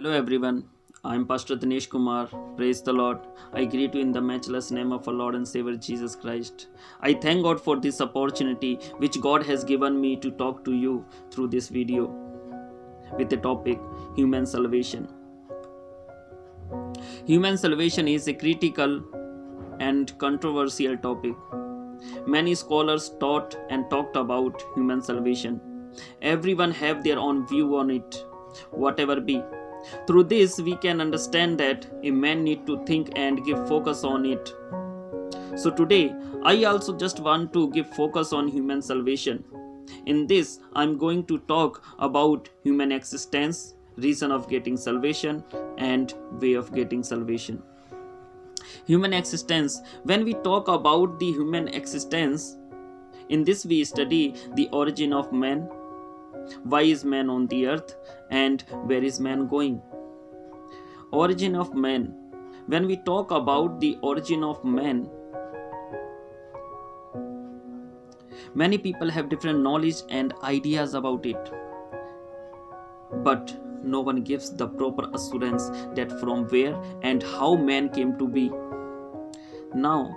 Hello everyone, I'm Pastor Dinesh Kumar. Praise the Lord. I greet you in the matchless name of our Lord and Savior Jesus Christ. I thank God for this opportunity which God has given me to talk to you through this video with the topic Human Salvation. Human salvation is a critical and controversial topic. Many scholars taught and talked about human salvation. Everyone have their own view on it, whatever be. Through this, we can understand that a man need to think and give focus on it. So today, I also just want to give focus on human salvation. In this, I'm going to talk about human existence, reason of getting salvation, and way of getting salvation. Human existence. When we talk about the human existence, in this we study the origin of man, why is man on the earth, and where is man going. Origin of man. When we talk about the origin of man, many people have different knowledge and ideas about it, but no one gives the proper assurance that from where and how man came to be. Now,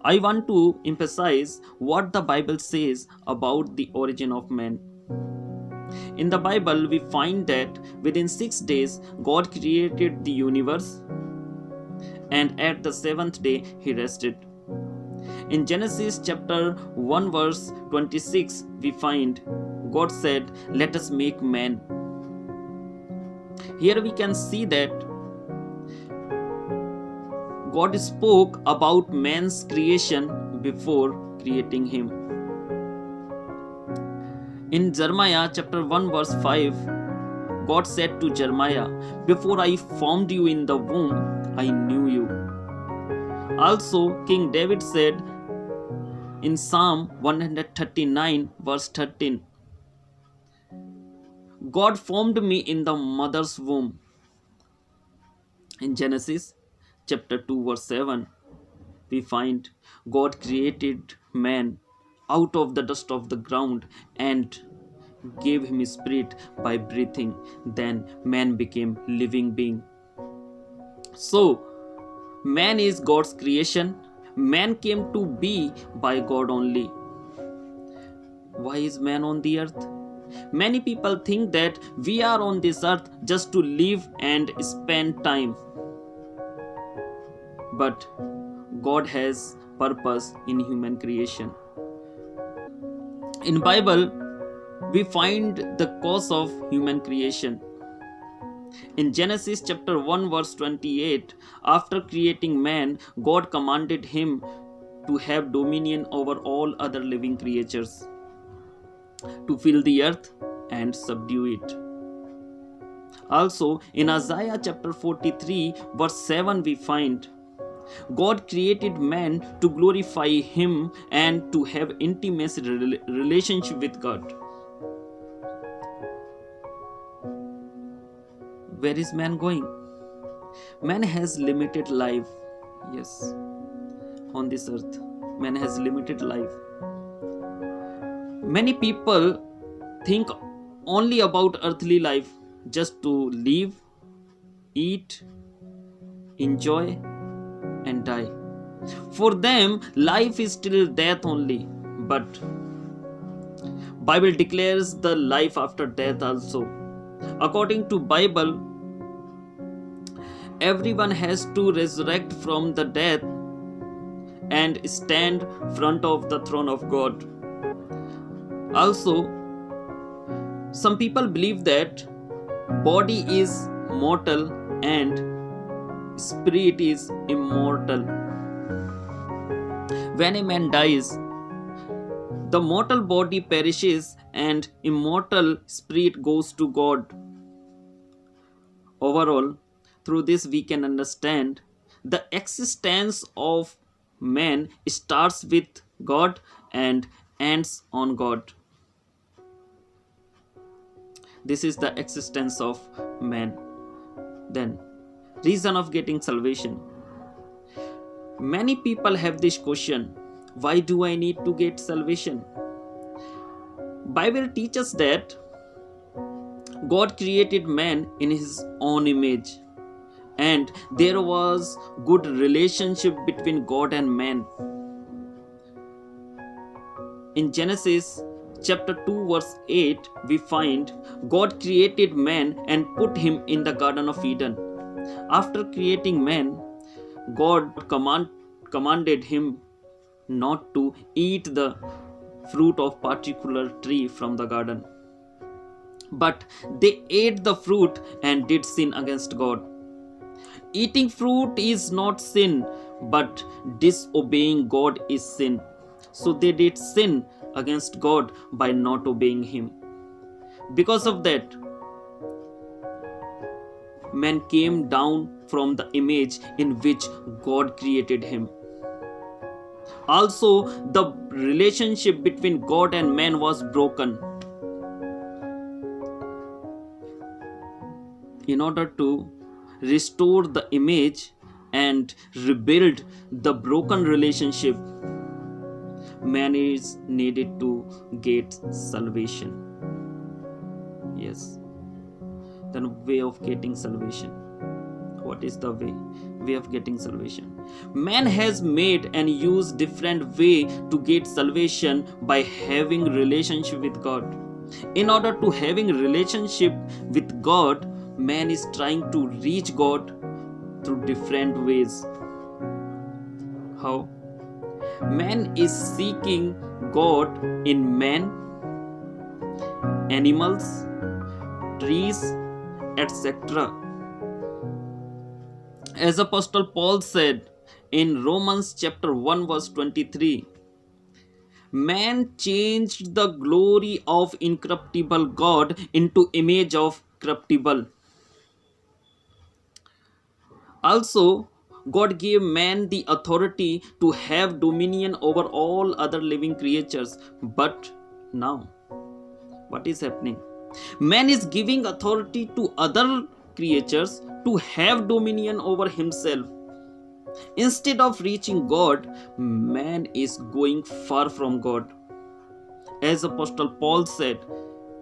I want to emphasize what the Bible says about the origin of man. In the Bible, we find that within 6 days, God created the universe, and at the seventh day, He rested. In Genesis chapter 1, verse 26, we find God said, "Let us make man." Here we can see that God spoke about man's creation before creating him. In Jeremiah chapter 1 verse 5, God said to Jeremiah, "Before I formed you in the womb, I knew you." Also, King David said in Psalm 139 verse 13, "God formed me in the mother's womb." In Genesis chapter 2 verse 7, we find God created man out of the dust of the ground and gave him his spirit by breathing. Then man became living being. So man is God's creation. Man came to be by God only. Why is man on the earth? Many people think that we are on this earth just to live and spend time. But God has purpose in human creation. In Bible, we find the cause of human creation. In Genesis chapter 1 verse 28, after creating man, God commanded him to have dominion over all other living creatures, to fill the earth and subdue it. Also, in Isaiah chapter 43 verse 7, we find God created man to glorify him and to have intimate relationship with God. Where is man going? Man has limited life. Yes, on this earth, man has limited life. Many people think only about earthly life, just to live, eat, enjoy, and die. For them, life is till death only. But Bible declares the life after death also. According to Bible, everyone has to resurrect from the death and stand front of the throne of God. Also, some people believe that body is mortal and spirit is immortal. When a man dies, the mortal body perishes and immortal spirit goes to God. Overall, through this we can understand the existence of man starts with God and ends on God. This is the existence of man. Then, reason of getting salvation. Many people have this question, why do I need to get salvation? Bible teaches that God created man in his own image, and there was good relationship between God and man. In Genesis chapter 2 verse 8, we find God created man and put him in the Garden of Eden. After creating man, God commanded him not to eat the fruit of particular tree from the garden. But they ate the fruit and did sin against God. Eating fruit is not sin, but disobeying God is sin. So they did sin against God by not obeying Him. Because of that, man came down from the image in which God created him. Also, the relationship between God and man was broken. In order to restore the image and rebuild the broken relationship, man is needed to get salvation. Yes. The way of getting salvation. What is the way of getting salvation? Man has made and used different way to get salvation by having relationship with God. In order to having relationship with God, man is trying to reach God through different ways. How? Man is seeking God in man, animals, trees, etc. As Apostle Paul said in Romans chapter 1 verse 23, man changed the glory of incorruptible God into image of corruptible. Also, God gave man the authority to have dominion over all other living creatures. But now, what is happening? Man is giving authority to other creatures to have dominion over himself. Instead of reaching God, man is going far from God. As Apostle Paul said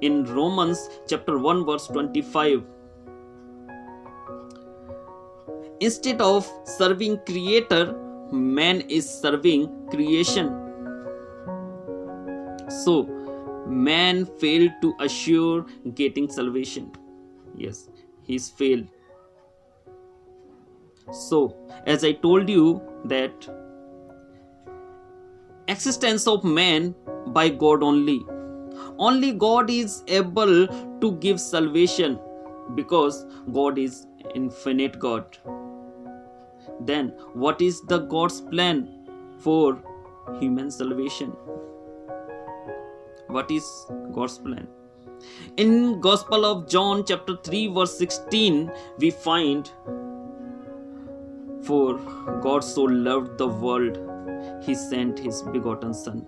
in Romans chapter 1 verse 25, instead of serving Creator, man is serving creation. So, man failed to assure getting salvation. Yes, he's failed. So, as I told you that existence of man by God only. Only God is able to give salvation because God is infinite God. Then what is the God's plan for human salvation? What is God's plan? In Gospel of John chapter 3 verse 16, we find, for God so loved the world, He sent His begotten Son.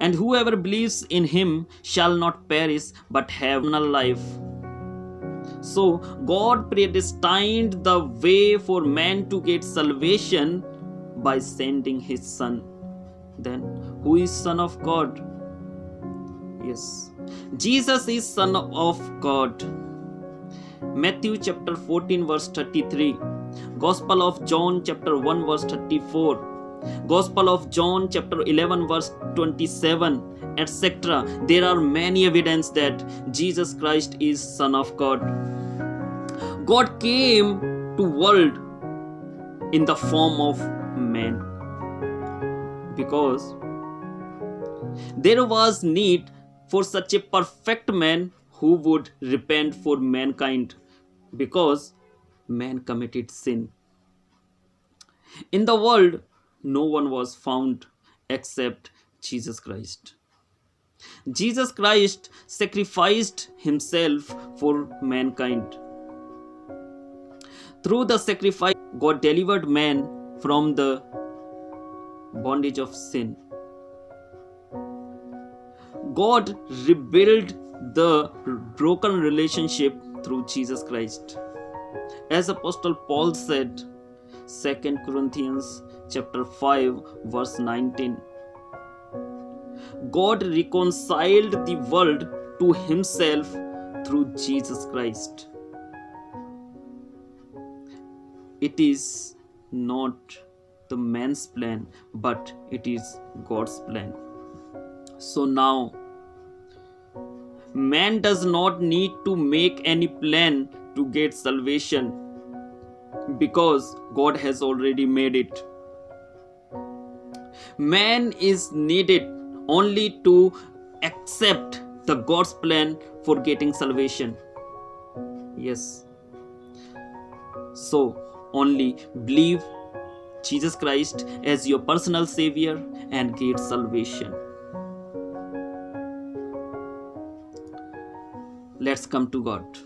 And whoever believes in Him shall not perish but have eternal life. So God predestined the way for man to get salvation by sending His Son. Then who is Son of God? Yes, Jesus is Son of God. Matthew chapter 14 verse 33, Gospel of John chapter 1 verse 34, Gospel of John chapter 11 verse 27, etc. There are many evidence that Jesus Christ is Son of God. God came to world in the form of man because there was need for such a perfect man who would repent for mankind, because man committed sin. In the world, no one was found except Jesus Christ. Jesus Christ sacrificed Himself for mankind. Through the sacrifice, God delivered man from the bondage of sin. God rebuilt the broken relationship through Jesus Christ. As Apostle Paul said, 2 Corinthians chapter 5 verse 19, God reconciled the world to himself through Jesus Christ. It is not the man's plan, but it is God's plan. So now, man does not need to make any plan to get salvation because God has already made it. Man is needed only to accept the God's plan for getting salvation. Yes. So only believe Jesus Christ as your personal savior and get salvation. Let's come to God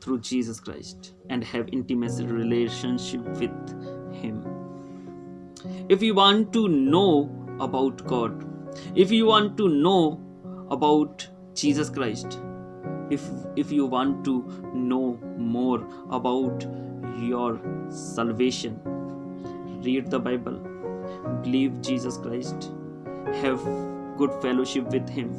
through Jesus Christ and have intimate relationship with him. If you want to know about God, if you want to know about Jesus Christ, if you want to know more about your salvation, read the Bible, believe Jesus Christ, have good fellowship with him,